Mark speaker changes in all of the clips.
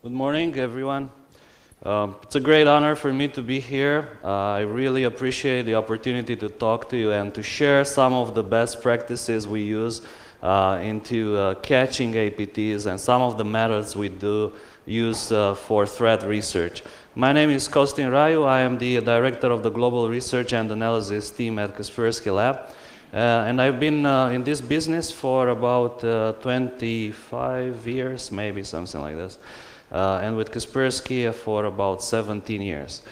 Speaker 1: Good morning, everyone. It's a great honor for me to be here. I really appreciate the opportunity to talk to you and to share some of the best practices we use into catching APTs and some of the methods we do use for threat research. My name is Costin Raiu. I am the director of the Global Research and Analysis team at Kaspersky Lab. And I've been in this business for about 25 years, maybe something like this. And with Kaspersky for about 17 years.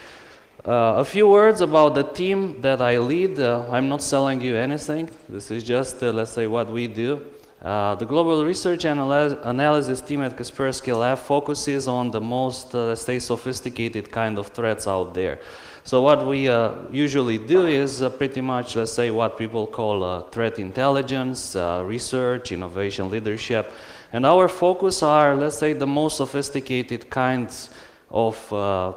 Speaker 1: A few words about the team that I lead. I'm not selling you anything. This is just, let's say, what we do. The Global Research and Analysis team at Kaspersky Lab focuses on the most, let's say, sophisticated kind of threats out there. So what we usually do is pretty much, let's say, what people call threat intelligence, research, innovation leadership. And our focus are, let's say, the most sophisticated kinds of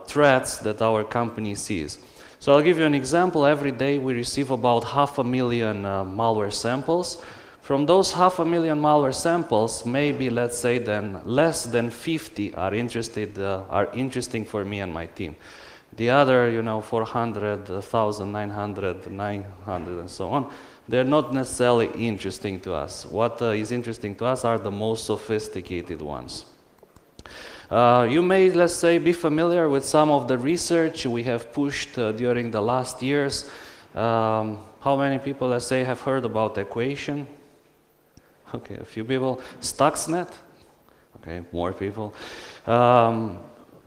Speaker 1: threats that our company sees. So I'll give you an example. Every day we receive about 500,000 malware samples. From those 500,000 malware samples, maybe, let's say, then less than 50 are interesting for me and my team. The other, 400, 1,000, 900, and so on, they're not necessarily interesting to us. What is interesting to us are the most sophisticated ones. You may, let's say, be familiar with some of the research we have pushed during the last years. How many people, let's say, have heard about equation? Okay, a few people. Stuxnet? Okay, more people.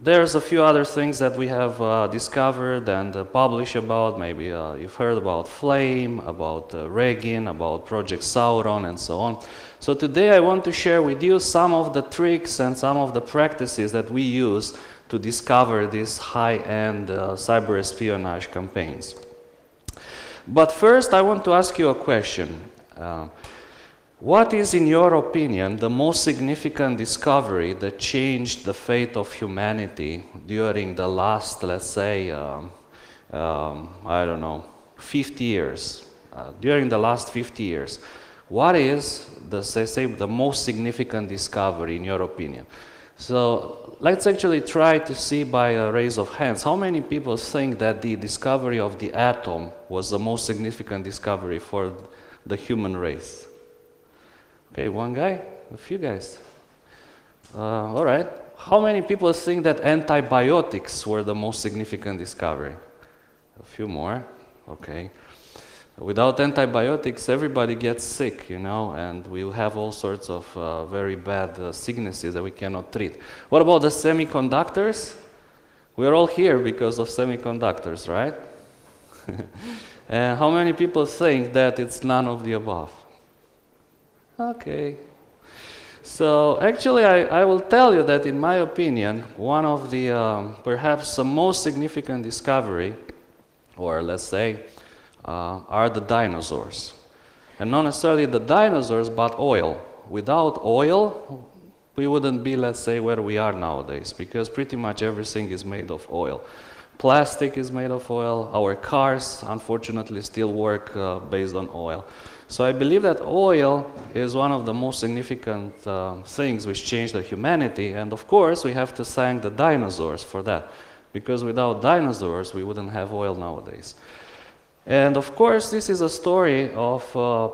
Speaker 1: There's a few other things that we have discovered and published about. Maybe you've heard about Flame, about Regin, about Project Sauron, and so on. So today I want to share with you some of the tricks and some of the practices that we use to discover these high-end cyber espionage campaigns. But first I want to ask you a question. What is, in your opinion, the most significant discovery that changed the fate of humanity during the last, let's say, I don't know, 50 years? During the last 50 years, what is the most significant discovery, in your opinion? So let's actually try to see by a raise of hands, how many people think that the discovery of the atom was the most significant discovery for the human race? Okay, one guy, a few guys. All right. How many people think that antibiotics were the most significant discovery? A few more. Okay. Without antibiotics, everybody gets sick, and we'll have all sorts of very bad sicknesses that we cannot treat. What about the semiconductors? We're all here because of semiconductors, right? And how many people think that it's none of the above? Okay. So actually I will tell you that in my opinion, one of the perhaps the most significant discovery, or let's say, are the dinosaurs. And not necessarily the dinosaurs, but oil. Without oil, we wouldn't be, let's say, where we are nowadays, because pretty much everything is made of oil. Plastic is made of oil. Our cars, unfortunately, still work based on oil. So I believe that oil is one of the most significant things which changed the humanity, and of course we have to thank the dinosaurs for that, because without dinosaurs we wouldn't have oil nowadays. And of course this is a story of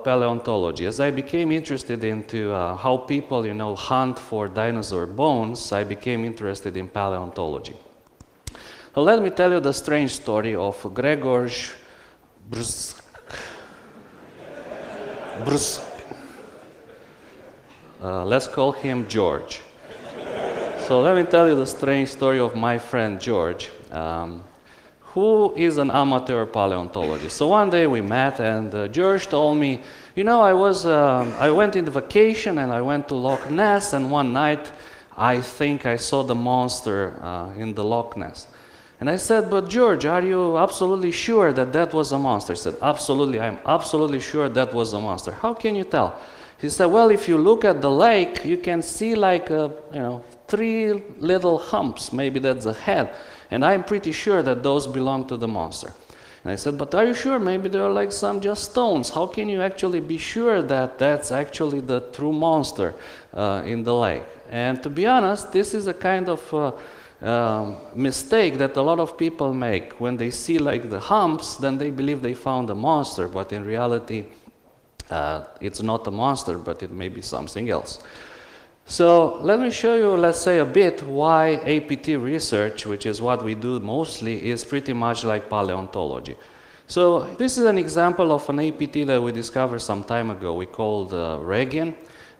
Speaker 1: paleontology. As I became interested into how people, hunt for dinosaur bones, I became interested in paleontology. So let me tell you the strange story of Grzegorz let's call him George. So let me tell you the strange story of my friend George, who is an amateur paleontologist. So one day we met, and George told me, I went in vacation and I went to Loch Ness, and one night I think I saw the monster in the Loch Ness. And I said, but George, are you absolutely sure that that was a monster? He said, absolutely, I'm absolutely sure that was a monster. How can you tell? He said, well, if you look at the lake, you can see like, 3 little humps, maybe that's a head. And I'm pretty sure that those belong to the monster. And I said, but are you sure? Maybe there are like some just stones. How can you actually be sure that that's actually the true monster in the lake? And to be honest, this is a kind of mistake that a lot of people make. When they see like the humps, then they believe they found a monster, but in reality, it's not a monster, but it may be something else. So let me show you, let's say, a bit why APT research, which is what we do mostly, is pretty much like paleontology. So this is an example of an APT that we discovered some time ago. We called Regin.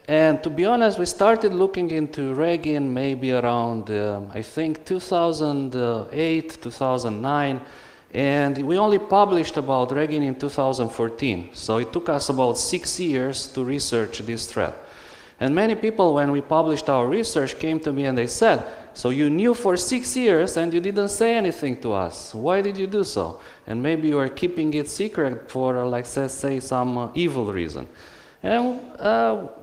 Speaker 1: And to be honest, we started looking into Regin maybe around, I think, 2008, 2009. And we only published about Regin in 2014. So it took us about 6 years to research this threat. And many people, when we published our research, came to me and they said, so you knew for 6 years and you didn't say anything to us. Why did you do so? And maybe you are keeping it secret for, like, say, some evil reason. And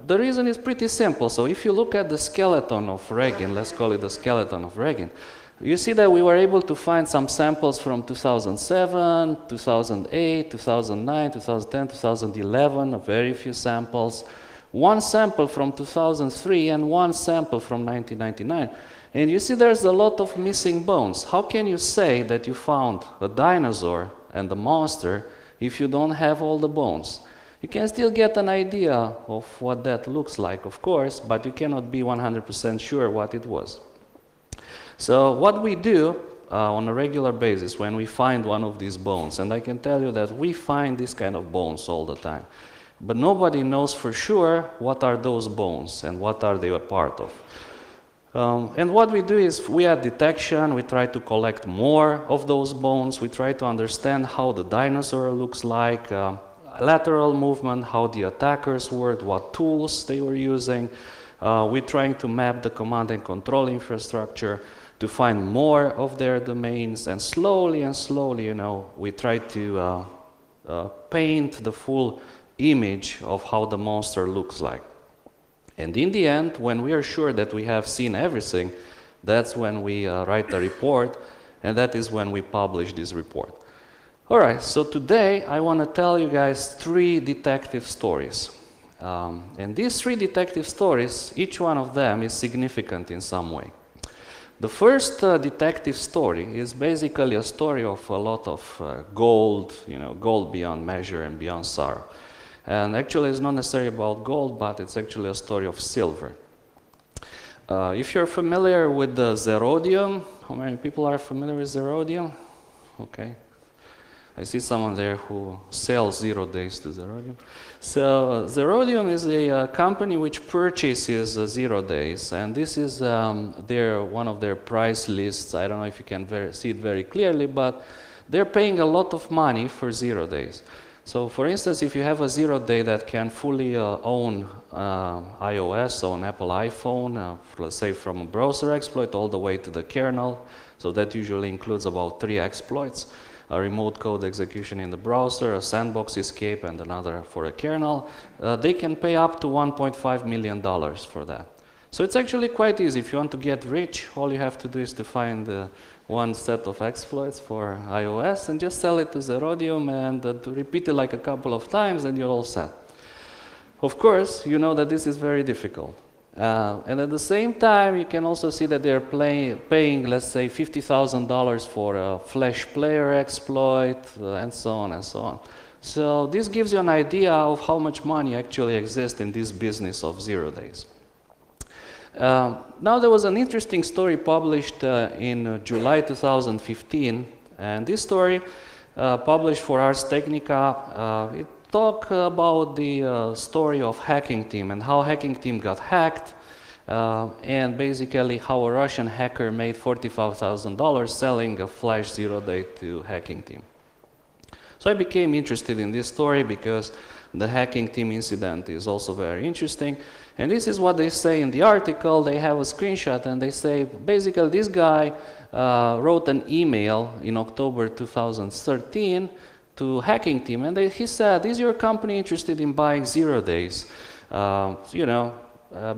Speaker 1: the reason is pretty simple. So if you look at the skeleton of Regin, let's call it the skeleton of Regin, you see that we were able to find some samples from 2007, 2008, 2009, 2010, 2011, a very few samples. One sample from 2003 and one sample from 1999. And you see there's a lot of missing bones. How can you say that you found a dinosaur and a monster if you don't have all the bones? You can still get an idea of what that looks like, of course, but you cannot be 100% sure what it was. So what we do on a regular basis when we find one of these bones, and I can tell you that we find this kind of bones all the time, but nobody knows for sure what are those bones and what are they a part of. And what we do is we add detection, we try to collect more of those bones, we try to understand how the dinosaur looks like, lateral movement, how the attackers worked, what tools they were using. We're trying to map the command and control infrastructure to find more of their domains, and slowly, you know, we try to paint the full image of how the monster looks like. And in the end, when we are sure that we have seen everything, that's when we write a report, and that is when we publish this report. All right, so today I want to tell you guys 3 detective stories. And these 3 detective stories, each one of them is significant in some way. The first detective story is basically a story of a lot of gold, you know, gold beyond measure and beyond sorrow. And actually it's not necessarily about gold, but it's actually a story of silver. If you're familiar with the zerodium, how many people are familiar with zerodium? Okay. I see someone there who sells 0 days to Zerodium. So Zerodium is a company which purchases 0 days, and this is one of their price lists. I don't know if you can see it very clearly, but they're paying a lot of money for 0 days. So for instance, if you have a 0 day that can fully own iOS, on Apple iPhone, let's say from a browser exploit all the way to the kernel, so that usually includes about 3 exploits. A remote code execution in the browser, a sandbox escape, and another for a kernel, they can pay up to $1.5 million for that. So it's actually quite easy. If you want to get rich, all you have to do is to find one set of exploits for iOS and just sell it to Zerodium and to repeat it like a couple of times and you're all set. Of course, you know that this is very difficult. And at the same time, you can also see that they're paying, let's say, $50,000 for a Flash player exploit, and so on and so on. So this gives you an idea of how much money actually exists in this business of 0 days. Now there was an interesting story published in July 2015, and this story published for Ars Technica, it talk about the story of Hacking Team and how Hacking Team got hacked, and basically how a Russian hacker made $45,000 selling a Flash 0 day to Hacking Team. So I became interested in this story because the Hacking Team incident is also very interesting. And this is what they say in the article. They have a screenshot and they say, basically this guy wrote an email in October 2013 to Hacking Team, and he said, is your company interested in buying 0 days? You know,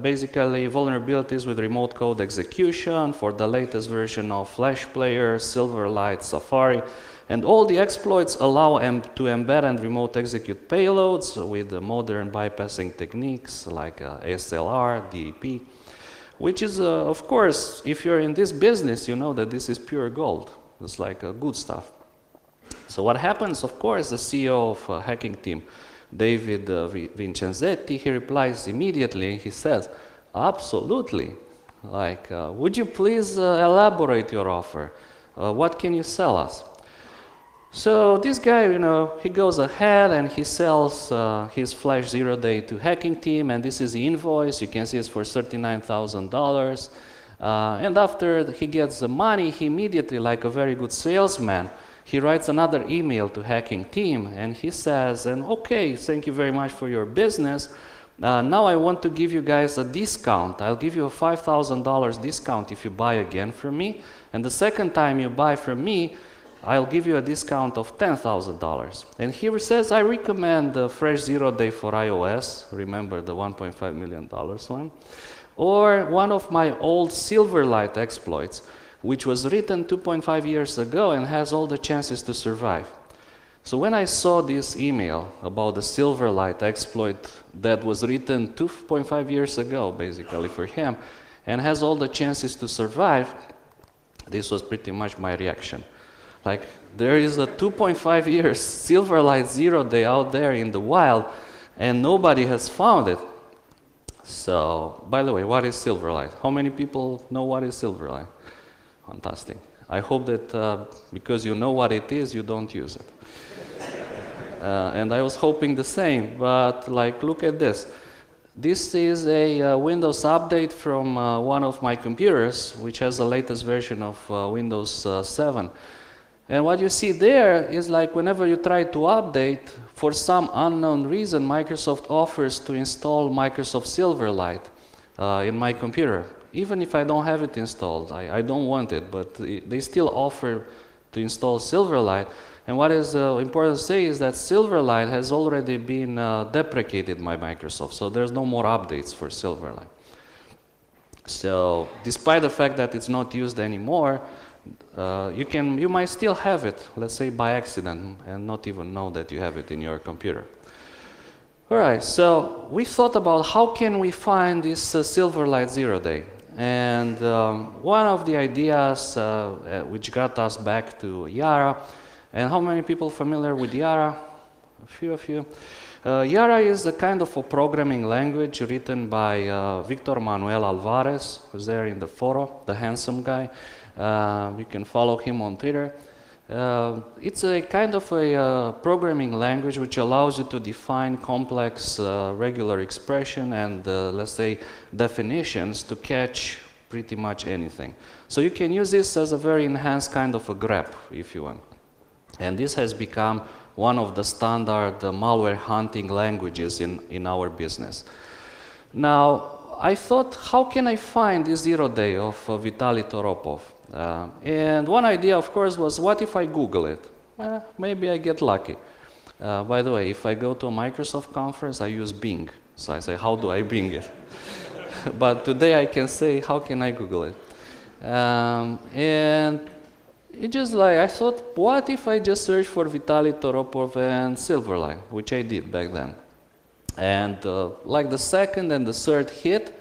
Speaker 1: basically vulnerabilities with remote code execution for the latest version of Flash Player, Silverlight, Safari, and all the exploits allow to embed and remote execute payloads with the modern bypassing techniques like SLR, DEP, which is, of course, if you're in this business, you know that this is pure gold. It's like good stuff. So what happens, of course, the CEO of hacking team, David Vincenzetti, he replies immediately. He says, absolutely. Like, would you please elaborate your offer? What can you sell us? So this guy, you know, he goes ahead and he sells his Flash 0 Day to hacking team, and this is the invoice. You can see it's for $39,000. And after he gets the money, he immediately, like a very good salesman, he writes another email to hacking team, and he says, and okay, thank you very much for your business. Now I want to give you guys a discount. I'll give you a $5,000 discount if you buy again from me. And the second time you buy from me, I'll give you a discount of $10,000. And here it says, I recommend the Fresh 0 Day for iOS. Remember the $1.5 million one? Or one of my old Silverlight exploits, which was written 2.5 years ago and has all the chances to survive. So when I saw this email about the Silverlight exploit that was written 2.5 years ago, basically for him, and has all the chances to survive, this was pretty much my reaction. Like, there is a 2.5 years Silverlight 0 Day out there in the wild, and nobody has found it. So, by the way, what is Silverlight? How many people know what is Silverlight? Fantastic. I hope that because you know what it is, you don't use it. And I was hoping the same, but like, look at this. This is a Windows update from one of my computers, which has the latest version of Windows 7. And what you see there is like whenever you try to update, for some unknown reason, Microsoft offers to install Microsoft Silverlight in my computer. Even if I don't have it installed, I don't want it, but they still offer to install Silverlight. And what is important to say is that Silverlight has already been deprecated by Microsoft, so there's no more updates for Silverlight. So despite the fact that it's not used anymore, you might still have it, let's say by accident, and not even know that you have it in your computer. All right, so we thought about how can we find this Silverlight 0 Day. And one of the ideas which got us back to Yara, and how many people familiar with Yara? A few of you. Yara is a kind of a programming language written by Victor Manuel Alvarez, who's there in the photo, the handsome guy. You can follow him on Twitter. It's a kind of a programming language which allows you to define complex regular expression and, let's say, definitions to catch pretty much anything. So you can use this as a very enhanced kind of a grep, if you want. And this has become one of the standard malware hunting languages in our business. Now, I thought, how can I find this 0 Day of Vitaly Toropov? And one idea, of course, was what if I Google it? Maybe I get lucky. By the way, if I go to a Microsoft conference, I use Bing. So I say, how do I Bing it? But today I can say, how can I Google it? And it just like, I thought, what if I just search for Vitaly Toropov and Silverlight, which I did back then. And like the second and the third hit,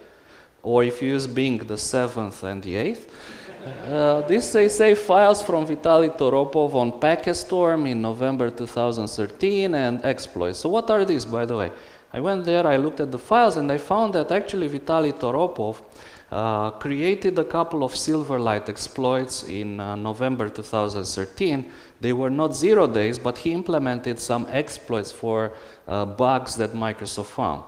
Speaker 1: or if you use Bing, the 7th and the 8th, they say files from Vitaly Toropov on Packetstorm in November 2013 and exploits. So what are these, by the way? I went there, I looked at the files, and I found that actually Vitaly Toropov created a couple of Silverlight exploits in November 2013. They were not 0 days, but he implemented some exploits for bugs that Microsoft found.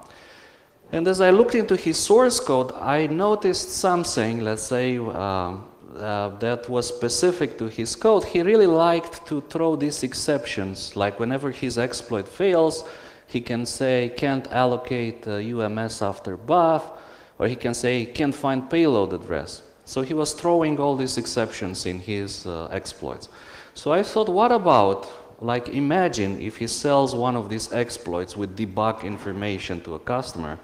Speaker 1: And as I looked into his source code, I noticed something, let's say, that was specific to his code. He really liked to throw these exceptions, like whenever his exploit fails, he can say can't allocate UMS after buff, or he can say can't find payload address. So he was throwing all these exceptions in his exploits. So I thought, what about, like, imagine if he sells one of these exploits with debug information to a customer,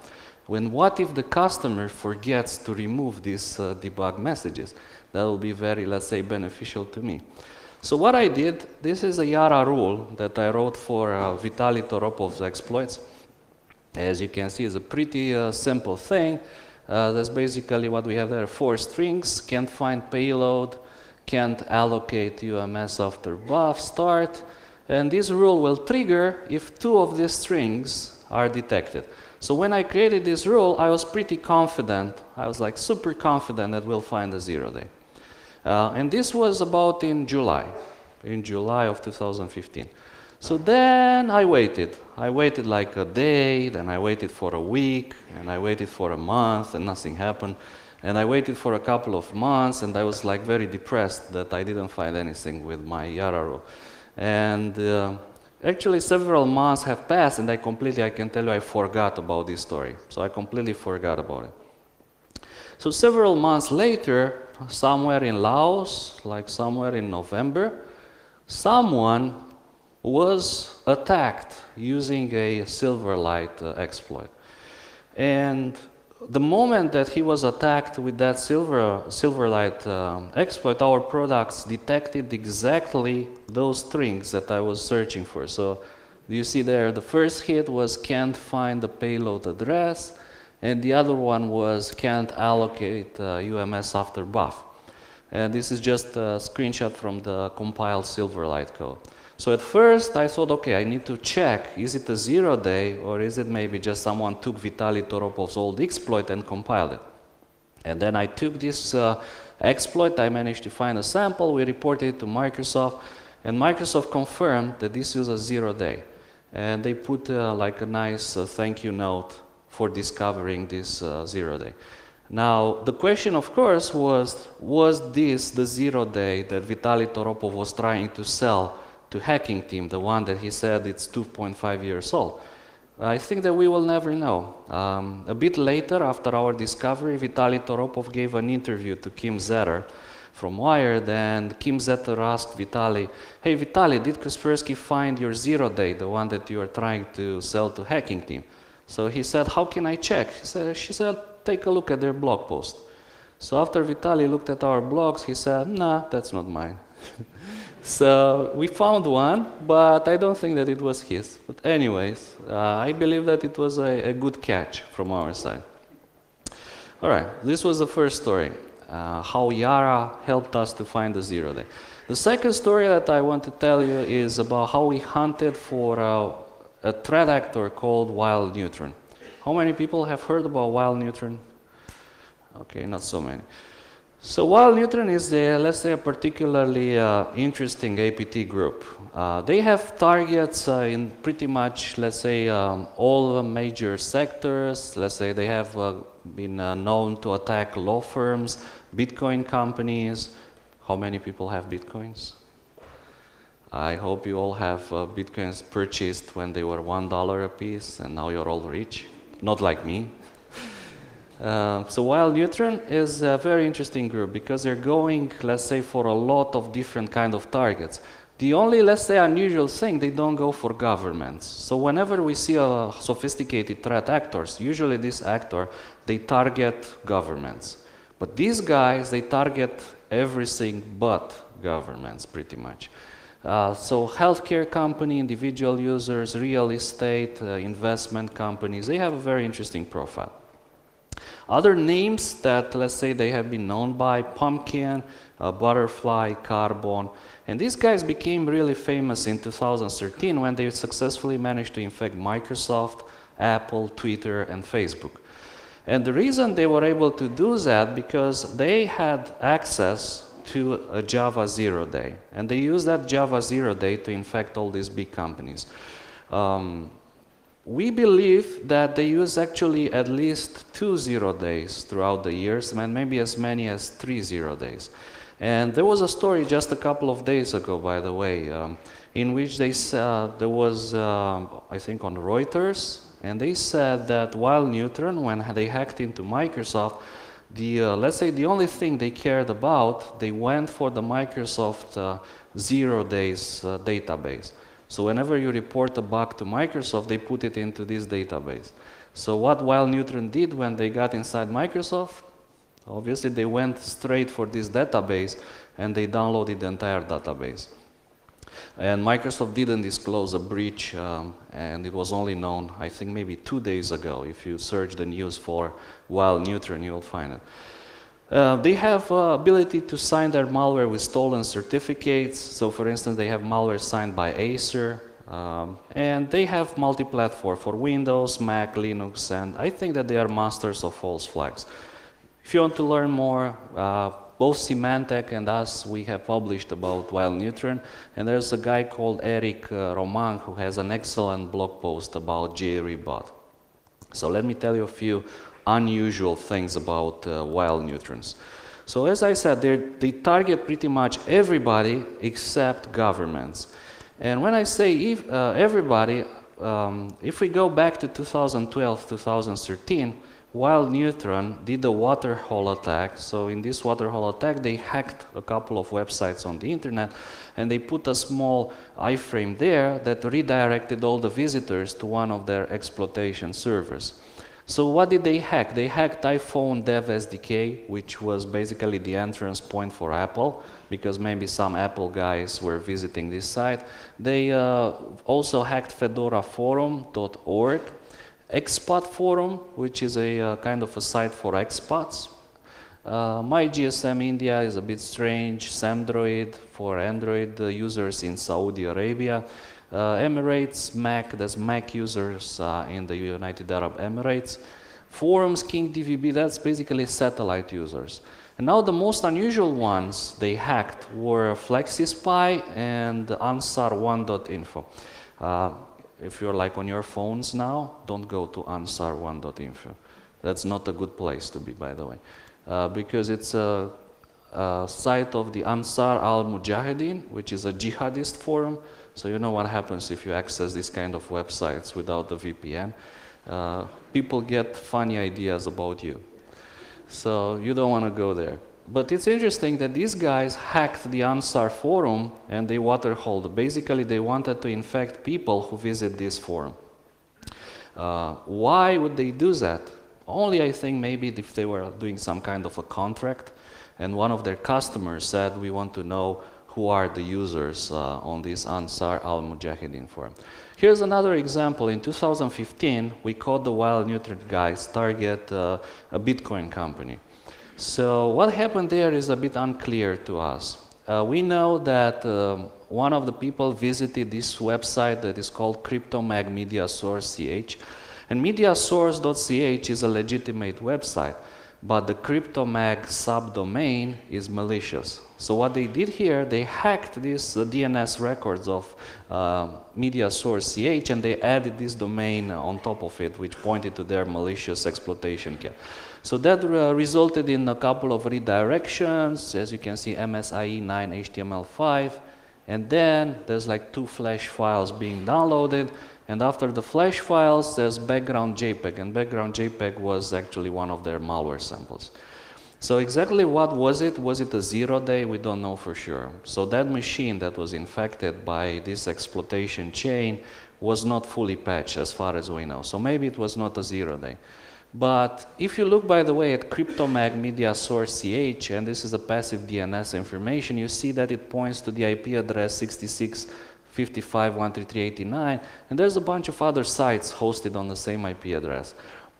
Speaker 1: What if the customer forgets to remove these debug messages? That will be very, let's say, beneficial to me. So what I did, this is a Yara rule that I wrote for Vitaly Toropov's exploits. As you can see, it's a pretty simple thing. That's basically what we have there. 4 strings, can't find payload, can't allocate UMS after buff start. And this rule will trigger if 2 of these strings are detected. So when I created this rule, I was pretty confident. I was like super confident that we'll find a 0 day. And this was about in July of 2015. So then I waited. I waited like a day, then I waited for a week, and I waited for a month, and nothing happened. And I waited for a couple of months, and I was like very depressed that I didn't find anything with my Yara rule. And actually several months have passed, and I can tell you, I forgot about this story. So I completely forgot about it. So several months later, somewhere in Laos, like somewhere in November, someone was attacked using a Silverlight exploit. And the moment that he was attacked with that Silverlight exploit, our products detected exactly those strings that I was searching for. So you see there, the first hit was can't find the payload address, and the other one was can't allocate UMS after buff. And this is just a screenshot from the compiled Silverlight code. So at first I thought, okay, I need to check, is it a 0 day, or is it maybe just someone took Vitaly Toropov's old exploit and compiled it? And then I took this exploit, I managed to find a sample, we reported it to Microsoft, and Microsoft confirmed that this is a 0 day. And they put like a nice thank you note for discovering this 0 day. Now, the question, of course, was this the 0 day that Vitaly Toropov was trying to sell to Hacking Team, the one that he said it's 2.5 years old? I think that we will never know. A bit later, after our discovery, Vitaly Toropov gave an interview to Kim Zetter from Wired, and Kim Zetter asked Vitaly, hey Vitaly, did Kaspersky find your 0 day, the one that you are trying to sell to Hacking Team? So he said, how can I check? She said, take a look at their blog post. So after Vitaly looked at our blogs, he said, nah, that's not mine. So we found one, but I don't think that it was his. But anyways, I believe that it was a good catch from our side. All right, this was the first story, how Yara helped us to find the 0 day. The second story that I want to tell you is about how we hunted for a threat actor called Wild Neutron. How many people have heard about Wild Neutron? Okay, not so many. So Wild Neutron is, let's say, a particularly interesting APT group. They have targets in pretty much, let's say, all the major sectors. Let's say they have been known to attack law firms, Bitcoin companies. How many people have Bitcoins? I hope you all have Bitcoins purchased when they were $1 a piece, and now you're all rich. Not like me. So Wild Neutron is a very interesting group because they're going, let's say, for a lot of different kind of targets. The only, let's say, unusual thing, they don't go for governments. So whenever we see a sophisticated threat actors, usually this actor, they target governments. But these guys, they target everything but governments, pretty much. So healthcare company, individual users, real estate, investment companies, they have a very interesting profile. Other names that, let's say, they have been known by, Pumpkin, Butterfly, Carbon, and these guys became really famous in 2013 when they successfully managed to infect Microsoft, Apple, Twitter, and Facebook. And the reason they were able to do that because they had access to a Java 0 day, and they used that Java 0 day to infect all these big companies. We believe that they use actually at least 2 0 days throughout the years, and maybe as many as 3 0 days. And there was a story just a couple of days ago, by the way, in which they said, there was, I think, on Reuters, and they said that Wild Neutron, when they hacked into Microsoft, let's say the only thing they cared about, they went for the Microsoft 0 days database. So whenever you report a bug to Microsoft, they put it into this database. So what Wild Neutron did when they got inside Microsoft, obviously they went straight for this database and they downloaded the entire database. And Microsoft didn't disclose a breach, and it was only known, I think, maybe 2 days ago. If you search the news for Wild Neutron, you'll find it. They have ability to sign their malware with stolen certificates. So for instance, they have malware signed by Acer, and they have multi-platform for Windows, Mac, Linux, and I think that they are masters of false flags. If you want to learn more, both Symantec and us, we have published about Wild Neutron, and there's a guy called Eric Roman who has an excellent blog post about JRebot. So let me tell you a few unusual things about Wild Neutrons. So as I said, they target pretty much everybody except governments. And when I say everybody, if we go back to 2012, 2013, Wild Neutron did a waterhole attack. So in this waterhole attack, they hacked a couple of websites on the internet, and they put a small iframe there that redirected all the visitors to one of their exploitation servers. So what did they hack? They hacked iPhone Dev SDK, which was basically the entrance point for Apple, because maybe some Apple guys were visiting this site. They also hacked fedoraforum.org, Expat Forum, which is a kind of a site for expats. MyGSM India is a bit strange. Samdroid for Android users in Saudi Arabia. Emirates, Mac, there's Mac users in the United Arab Emirates. Forums, KingDVB, that's basically satellite users. And now the most unusual ones they hacked were FlexiSpy and Ansar1.info. If you're like on your phones now, don't go to ansar1.info. That's not a good place to be, by the way, because it's a site of the Ansar al-Mujahideen, which is a jihadist forum. So you know what happens if you access these kind of websites without the VPN. People get funny ideas about you. So you don't want to go there. But it's interesting that these guys hacked the Ansar forum and they waterholed. Basically, they wanted to infect people who visit this forum. Why would they do that? Only, I think, maybe if they were doing some kind of a contract and one of their customers said, we want to know who are the users on this Ansar al-Mujahideen forum. Here's another example. In 2015, we caught the Wild Neutron guys target a Bitcoin company. So what happened there is a bit unclear to us. We know that one of the people visited this website that is called CryptoMag Media Source CH. And mediasource.ch is a legitimate website, but the CryptoMag subdomain is malicious. So what they did here, they hacked these DNS records of mediasource.ch and they added this domain on top of it, which pointed to their malicious exploitation kit. So that resulted in a couple of redirections, as you can see, MSIE9 HTML5, and then there's like 2 flash files being downloaded, and after the flash files, there's background JPEG, and background JPEG was actually one of their malware samples. So exactly what was it? Was it a 0-day? We don't know for sure. So that machine that was infected by this exploitation chain was not fully patched as far as we know. So maybe it was not a 0-day. But if you look, by the way, at CryptoMag Media Source CH, and this is a passive DNS information, you see that it points to the IP address 66.55.133.89, and there's a bunch of other sites hosted on the same IP address.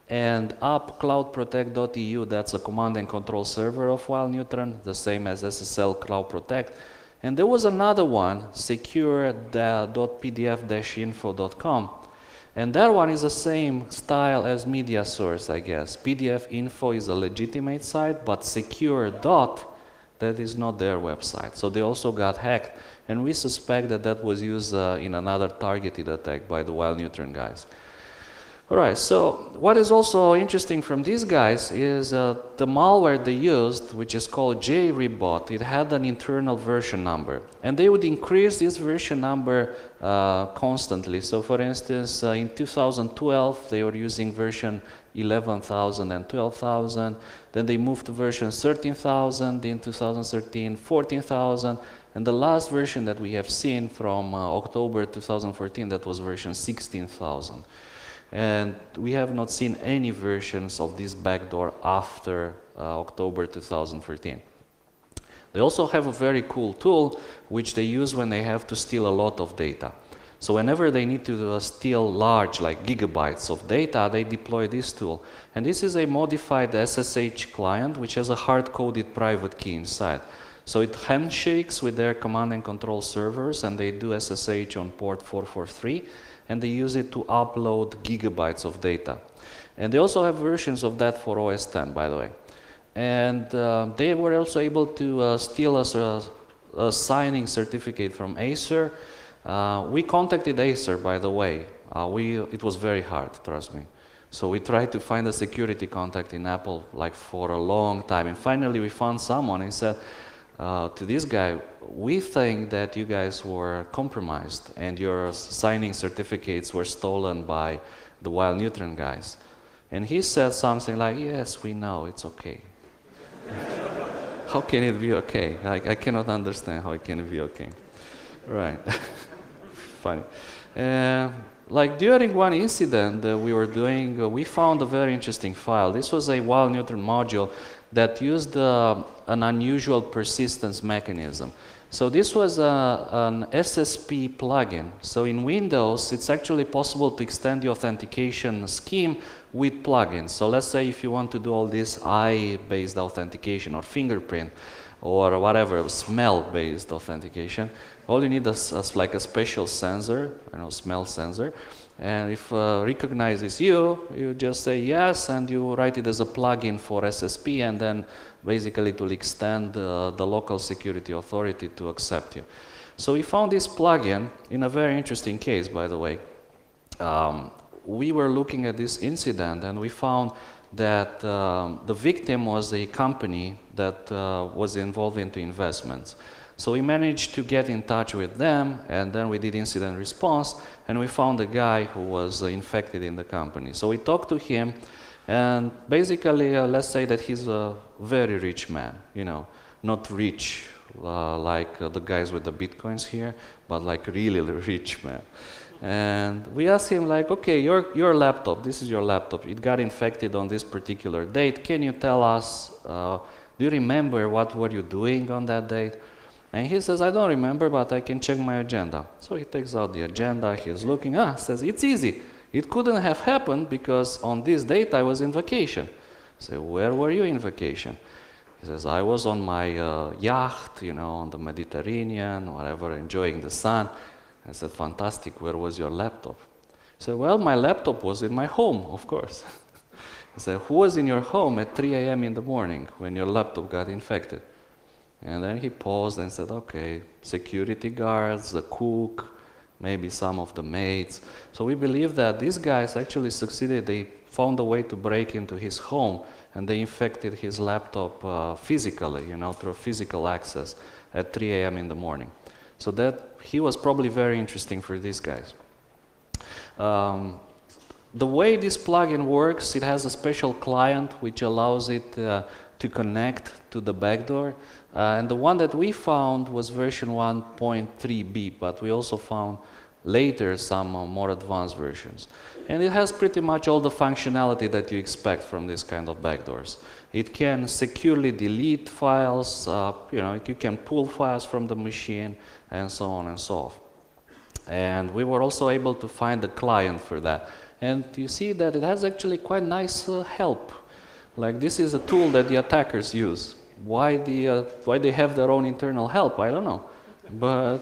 Speaker 1: And appcloudprotect.eu, that's a command and control server of Wild Neutron, the same as SSL Cloud Protect. And there was another one, secure.pdf-info.com. And that one is the same style as Media Source, I guess. PDF Info is a legitimate site, but Secure Dot, that is not their website. So they also got hacked, and we suspect that that was used in another targeted attack by the Wild Neutron guys. All right, so what is also interesting from these guys is the malware they used, which is called JRebot. It had an internal version number, and they would increase this version number constantly. So for instance, in 2012, they were using version 11,000 and 12,000. Then they moved to version 13,000 in 2013, 14,000. And the last version that we have seen from October 2014, that was version 16,000. And we have not seen any versions of this backdoor after October 2013. They also have a very cool tool which they use when they have to steal a lot of data. So whenever they need to steal large, like gigabytes of data, they deploy this tool. And this is a modified SSH client which has a hard-coded private key inside. So it handshakes with their command and control servers, and they do SSH on port 443, and they use it to upload gigabytes of data. And they also have versions of that for OS X, by the way. And they were also able to steal us a signing certificate from Acer. We contacted Acer, by the way. It was very hard, trust me. So we tried to find a security contact in Apple like for a long time. And finally we found someone and said to this guy, we think that you guys were compromised and your signing certificates were stolen by the Wild Neutron guys. And he said something like, yes, we know, it's okay. How can it be okay? I cannot understand how it can be okay. Right. Funny. Like during one incident we were doing, we found a very interesting file. This was a Wild Neutron module that used an unusual persistence mechanism. So this was an SSP plugin. So in Windows, it's actually possible to extend the authentication scheme with plugins. So let's say if you want to do all this eye-based authentication or fingerprint or whatever, smell-based authentication, all you need is like a special sensor, smell sensor. And if recognizes you, you just say yes, and you write it as a plugin for SSP, and then basically it will extend the local security authority to accept you. So we found this plugin in a very interesting case, by the way. We were looking at this incident, and we found that the victim was a company that was involved into investments. So we managed to get in touch with them, and then we did incident response, and we found a guy who was infected in the company. So we talked to him, and basically, let's say that he's a very rich man, not rich like the guys with the bitcoins here, but like really rich man. And we asked him like, okay, your laptop, this is your laptop, it got infected on this particular date. Can you tell us, do you remember what were you doing on that date? And he says, I don't remember, but I can check my agenda. So he takes out the agenda, he's looking, says, it's easy. It couldn't have happened because on this date I was in vacation. I say, where were you in vacation? He says, I was on my yacht, on the Mediterranean, whatever, enjoying the sun. I said, fantastic, where was your laptop? He said, well, my laptop was in my home, of course. I said, who was in your home at 3 a.m. in the morning when your laptop got infected? And then he paused and said, okay, security guards, the cook, maybe some of the maids. So we believe that these guys actually succeeded. They found a way to break into his home, and they infected his laptop physically, through physical access at 3 a.m. in the morning. So that he was probably very interesting for these guys. The way this plugin works, it has a special client which allows it to connect to the backdoor. And the one that we found was version 1.3b, but we also found later some more advanced versions. And it has pretty much all the functionality that you expect from this kind of backdoors. It can securely delete files, you can pull files from the machine, and so on and so forth. And we were also able to find the client for that. And you see that it has actually quite nice help. Like this is a tool that the attackers use. Why they have their own internal help, I don't know. But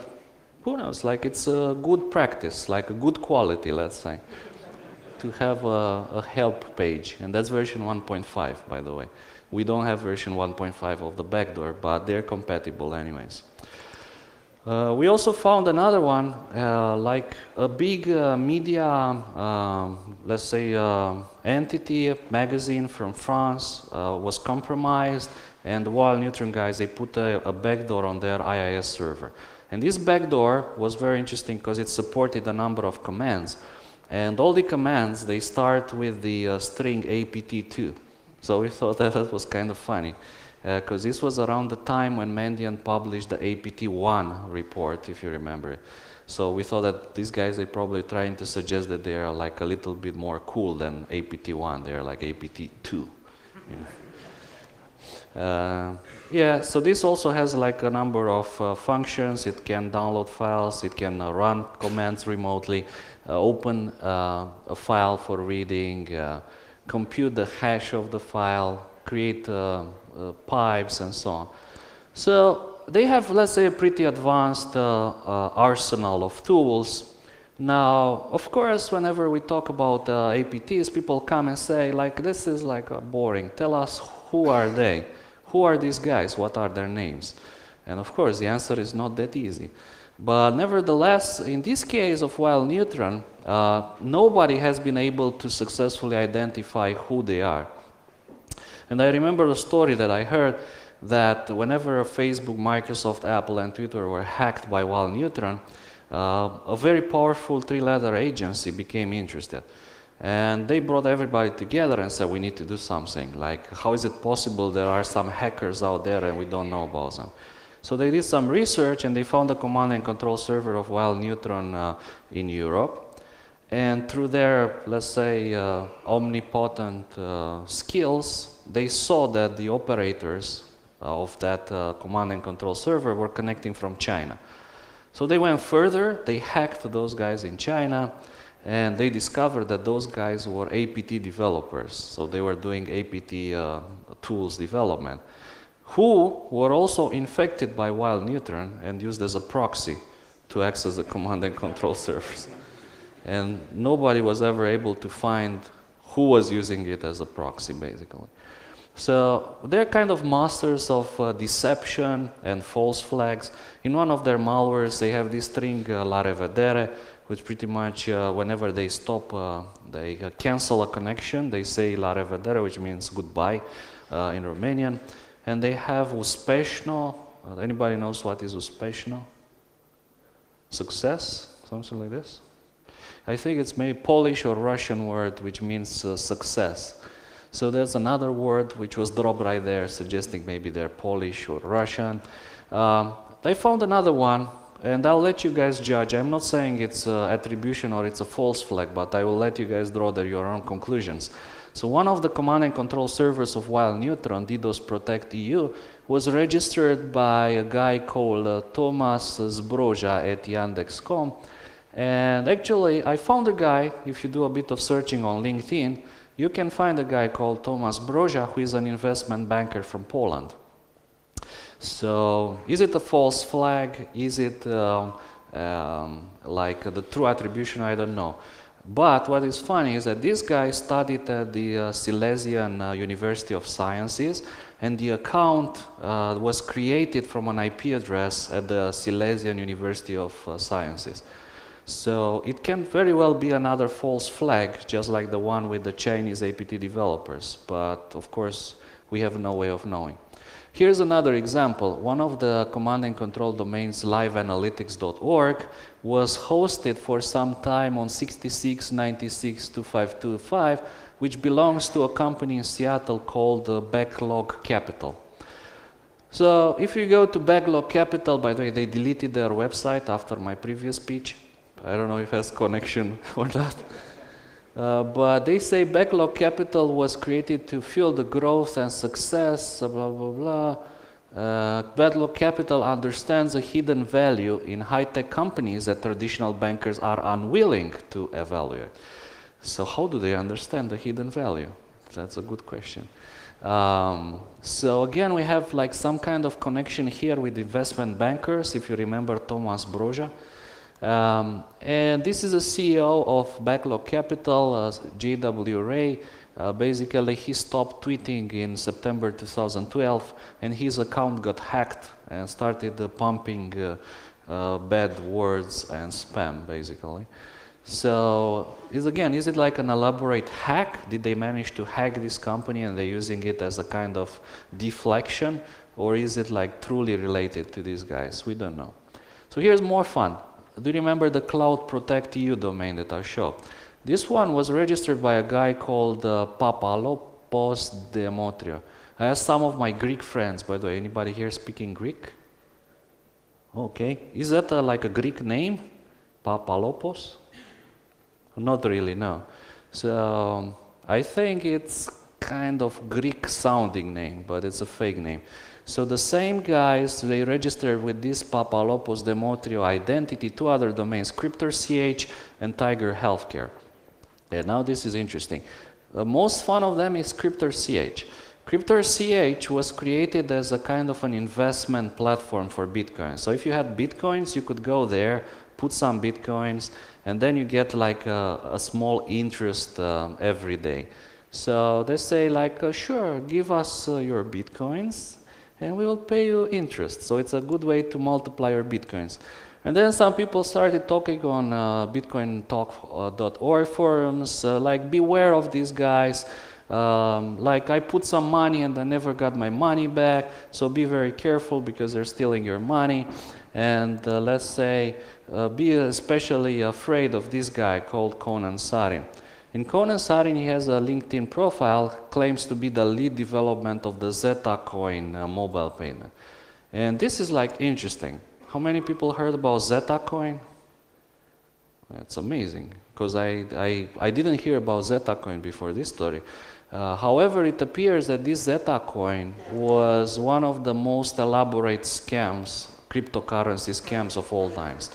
Speaker 1: who knows, like it's a good practice, like a good quality, let's say, to have a help page. And that's version 1.5, by the way. We don't have version 1.5 of the backdoor, but they're compatible anyways. We also found another one, like a big media, let's say, entity, magazine from France was compromised, and the Wild Neutron guys, they put a backdoor on their IIS server. And this backdoor was very interesting because it supported a number of commands. And all the commands, they start with the string APT2. So we thought that was kind of funny. Because this was around the time when Mandiant published the APT1 report, if you remember it. So we thought that these guys, they're probably trying to suggest that they are like a little bit more cool than APT1. They're like APT2. You know. Yeah, so this also has like a number of functions. It can download files, it can run commands remotely, open a file for reading, compute the hash of the file, create pipes, and so on. So they have, let's say, a pretty advanced arsenal of tools. Now, of course, whenever we talk about APTs, people come and say, like, this is like boring. Tell us, who are they? Who are these guys? What are their names? And of course, the answer is not that easy. But nevertheless, in this case of wild neutron, nobody has been able to successfully identify who they are. And I remember a story that I heard that whenever Facebook, Microsoft, Apple, and Twitter were hacked by wild neutron, a very powerful three-letter agency became interested. And they brought everybody together and said, we need to do something. Like, how is it possible there are some hackers out there and we don't know about them? So they did some research and they found a command and control server of wild neutron in Europe. And through their, let's say, omnipotent skills, they saw that the operators of that command and control server were connecting from China. So they went further, they hacked those guys in China, and they discovered that those guys were APT developers. So they were doing APT tools development, who were also infected by wild neutron and used as a proxy to access the command and control servers. And nobody was ever able to find who was using it as a proxy, basically. So they're kind of masters of deception and false flags. In one of their malwares, they have this string, la revedere, which pretty much, whenever they stop, they cancel a connection, they say la revedere, which means goodbye in Romanian. And they have uspešno. Anybody knows what is uspešno? Success? Something like this? I think it's maybe Polish or Russian word, which means success. So there's another word which was dropped right there, suggesting maybe they're Polish or Russian. I found another one, and I'll let you guys judge. I'm not saying it's attribution or it's a false flag, but I will let you guys draw your own conclusions. So one of the command and control servers of wild neutron, DDoS Protect EU, was registered by a guy called Thomas Zbroja at Yandex.com. And actually, I found a guy, if you do a bit of searching on LinkedIn, you can find a guy called Thomas Broja, who is an investment banker from Poland. So, is it a false flag? Is it like the true attribution? I don't know. But what is funny is that this guy studied at the Silesian University of Sciences, and the account was created from an IP address at the Silesian University of Sciences. So it can very well be another false flag, just like the one with the Chinese APT developers. But of course, we have no way of knowing. Here's another example. One of the command and control domains, liveanalytics.org, was hosted for some time on 66962525, which belongs to a company in Seattle called Backlog Capital. So if you go to Backlog Capital, by the way, they deleted their website after my previous speech. I don't know if it has connection or not. But they say Backlog Capital was created to fuel the growth and success, blah, blah, blah. Backlog Capital understands a hidden value in high-tech companies that traditional bankers are unwilling to evaluate. So how do they understand the hidden value? That's a good question. So again, we have like some kind of connection here with investment bankers, if you remember Thomas Broja. And this is a CEO of Backlog Capital, J.W. Ray. Basically, he stopped tweeting in September 2012, and his account got hacked and started pumping bad words and spam, basically. So, is it like an elaborate hack? Did they manage to hack this company and they're using it as a kind of deflection? Or is it like truly related to these guys? We don't know. So here's more fun. Do you remember the Cloud Protect EU domain that I showed? This one was registered by a guy called Papalopos Demetrio. I asked some of my Greek friends, by the way, anybody here speaking Greek? Okay, is that like a Greek name? Papalopos? Not really, no. So I think it's kind of Greek sounding name, but it's a fake name. So the same guys, they registered with this Papalopos Demetrio identity, two other domains, CryptorCH and Tiger Healthcare. And now this is interesting. The most fun of them is CryptorCH. CryptorCH was created as a kind of an investment platform for Bitcoin. So if you had Bitcoins, you could go there, put some Bitcoins, and then you get like a small interest every day. So they say like, sure, give us your Bitcoins, and we will pay you interest. So it's a good way to multiply your Bitcoins. And then some people started talking on bitcointalk.org forums, like beware of these guys. Like I put some money and I never got my money back, so be very careful because they're stealing your money. And let's say, be especially afraid of this guy called Conan Sarin. In Conan Sarin, he has a LinkedIn profile, claims to be the lead development of the Zeta coin mobile payment. And this is like interesting. How many people heard about Zeta coin? That's amazing, because I didn't hear about Zeta coin before this story. However, it appears that this Zeta coin was one of the most elaborate scams, cryptocurrency scams of all times.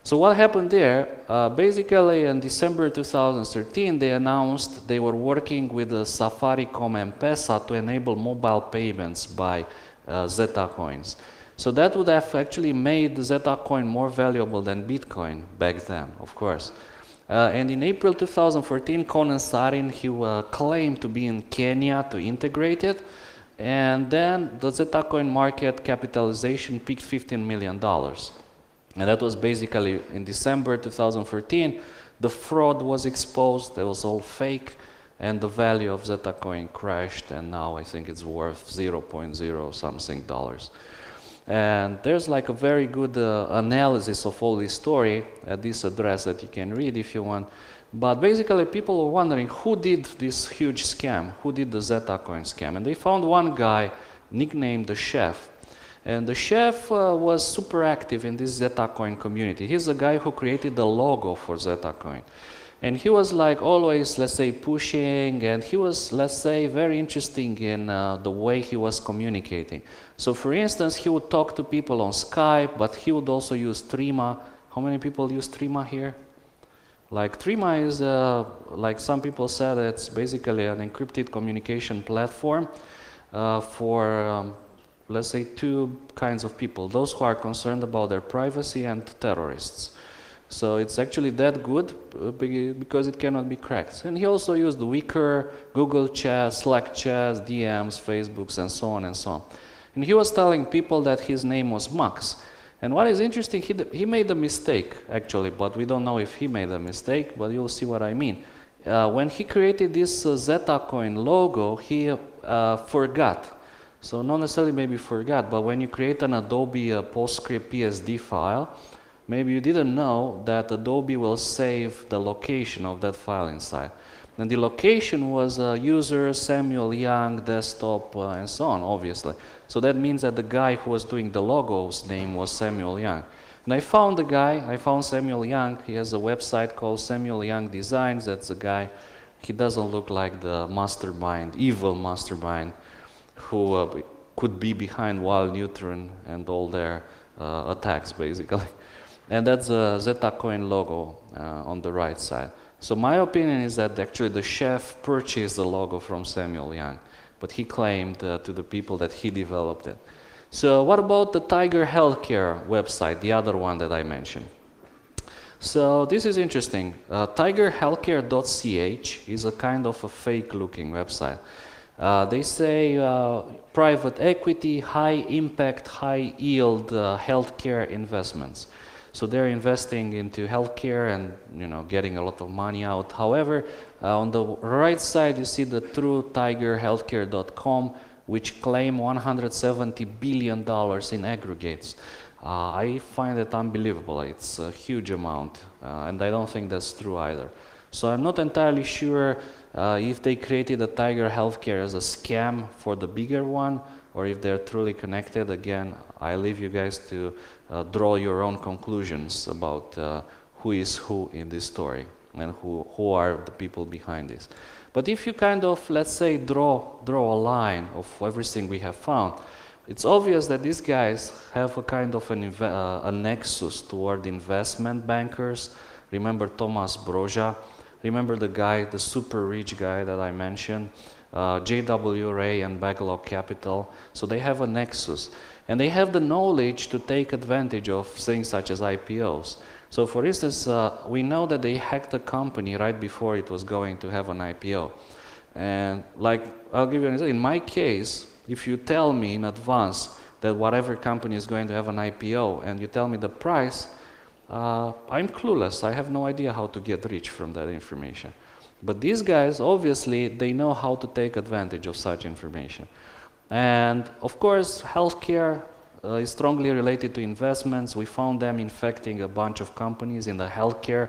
Speaker 1: So what happened there, basically in December 2013, they announced they were working with the Safaricom M-Pesa to enable mobile payments by Zeta coins. So that would have actually made Zeta coin more valuable than Bitcoin back then, of course. And in April 2014, Conan Sarin, he claimed to be in Kenya to integrate it. And then the Zeta coin market capitalization peaked $15 million. And that was basically in December 2014. The fraud was exposed, it was all fake, and the value of Zeta coin crashed, and now I think it's worth 0.0 something dollars. And there's like a very good analysis of all this story at this address that you can read if you want. But basically people were wondering who did this huge scam, who did the Zeta coin scam. And they found one guy nicknamed the Chef. And the Chef was super active in this Zeta coin community. He's the guy who created the logo for Zeta coin. And he was like always, let's say, pushing, and he was, let's say, very interesting in the way he was communicating. So for instance, he would talk to people on Skype, but he would also use Threema. How many people use Threema here? Like Threema is, like some people said, it's basically an encrypted communication platform for, let's say, two kinds of people. Those who are concerned about their privacy and terrorists. So it's actually that good because it cannot be cracked. And he also used Wicker, Google Chat, Slack Chats, DMs, Facebooks, and so on and so on. And he was telling people that his name was Max. And what is interesting, he made a mistake, actually, but we don't know if he made a mistake, but you'll see what I mean. When he created this Zeta coin logo, he forgot. So not necessarily maybe forgot, but when you create an Adobe PostScript PSD file, maybe you didn't know that Adobe will save the location of that file inside. And the location was user Samuel Young, desktop, and so on, obviously. So that means that the guy who was doing the logo's name was Samuel Young. And I found the guy, I found Samuel Young. He has a website called Samuel Young Designs. That's the guy. He doesn't look like the mastermind, evil mastermind, who could be behind Wild Neutron and all their attacks, basically. And that's the Zeta coin logo on the right side. So my opinion is that actually the Chef purchased the logo from Samuel Young, but he claimed to the people that he developed it. So what about the Tiger Healthcare website, the other one that I mentioned? So this is interesting. Tigerhealthcare.ch is a kind of a fake-looking website. They say private equity, high impact, high yield healthcare investments. So they're investing into healthcare and getting a lot of money out. However, on the right side you see the true tigerhealthcare.com, which claim $170 billion in aggregates. I find it unbelievable. It's a huge amount, and I don't think that's true either. So I'm not entirely sure if they created a Tiger Healthcare as a scam for the bigger one, or if they're truly connected. Again, I leave you guys to draw your own conclusions about who is who in this story and who are the people behind this. But if you kind of, let's say, draw a line of everything we have found, it's obvious that these guys have a kind of a nexus toward investment bankers. Remember Thomas Broja? Remember the guy, the super rich guy that I mentioned? J.W. Ray and Backlog Capital. So they have a nexus. And they have the knowledge to take advantage of things such as IPOs. So for instance, we know that they hacked a company right before it was going to have an IPO. And like, I'll give you an example. In my case, if you tell me in advance that whatever company is going to have an IPO and you tell me the price, I'm clueless. I have no idea how to get rich from that information. But these guys, obviously, they know how to take advantage of such information. And of course, healthcare is strongly related to investments. We found them infecting a bunch of companies in the healthcare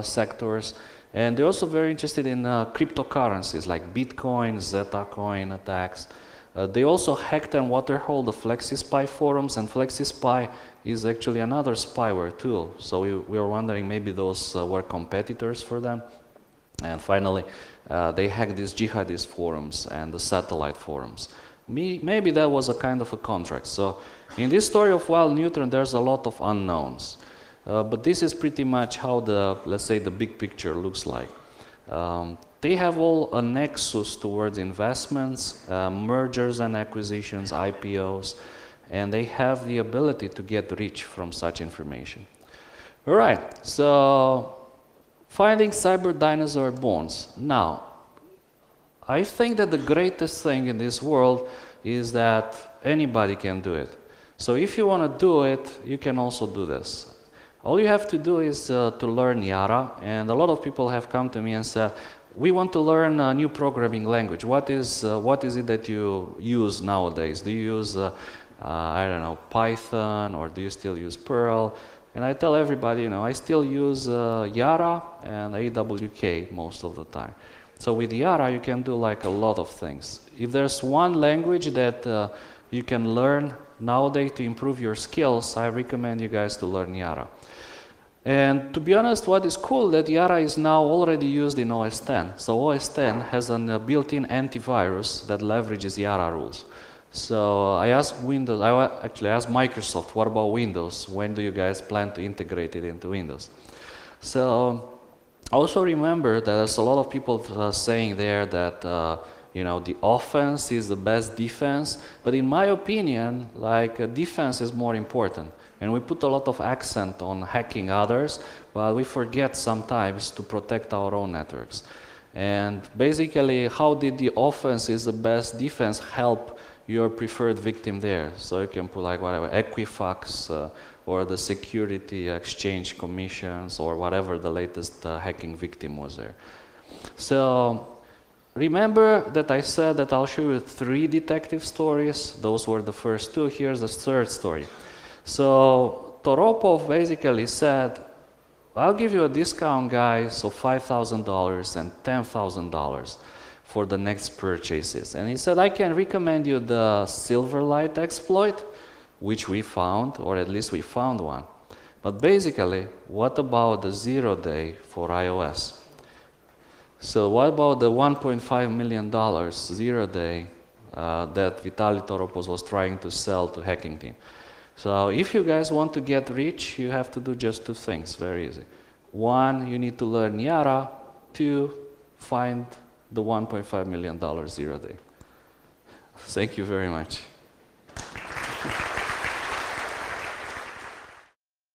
Speaker 1: sectors. And they're also very interested in cryptocurrencies like Bitcoin, Zeta coin attacks. They also hacked and waterholed the FlexiSpy forums, and FlexiSpy is actually another spyware tool. So we were wondering maybe those were competitors for them. And finally, they hacked these jihadist forums and the satellite forums. Maybe that was a kind of a contract. So in this story of Wild Neutron, there's a lot of unknowns. But this is pretty much how the, let's say, the big picture looks like. They have all a nexus towards investments, mergers and acquisitions, IPOs, and they have the ability to get rich from such information. All right, so finding cyber dinosaur bones. Now, I think that the greatest thing in this world is that anybody can do it. So if you want to do it, you can also do this. All you have to do is to learn Yara, and a lot of people have come to me and said, we want to learn a new programming language. What is it that you use nowadays? Do you use, I don't know, Python, or do you still use Perl? And I tell everybody, you know, I still use Yara and AWK most of the time. So with Yara, you can do like a lot of things. If there's one language that you can learn nowadays to improve your skills, I recommend you guys to learn Yara. And to be honest, what is cool that Yara is now already used in OS X. So OS X has a built-in antivirus that leverages Yara rules. So I asked Windows, actually asked Microsoft, what about Windows? When do you guys plan to integrate it into Windows? So also remember that there's a lot of people saying there that you know, the offense is the best defense, but in my opinion, like defense is more important. And we put a lot of accent on hacking others, but we forget sometimes to protect our own networks. And basically, how did the offense is the best defense help your preferred victim there? So you can put like whatever, Equifax, or the Security Exchange Commissions, or whatever the latest hacking victim was there. So remember that I said that I'll show you 3 detective stories. Those were the first 2. Here's the 3rd story. So Toropov basically said, I'll give you a discount, guys, of $5,000 and $10,000 for the next purchases. And he said, I can recommend you the Silverlight exploit, which we found, or at least we found one. But basically, what about the 0-day for iOS? So what about the $1.5 million 0-day that Vitaly Toropov was trying to sell to hacking team? So if you guys want to get rich, you have to do just 2 things, very easy. 1, you need to learn Yara. 2, find the $1.5 million 0-day. Thank you very much.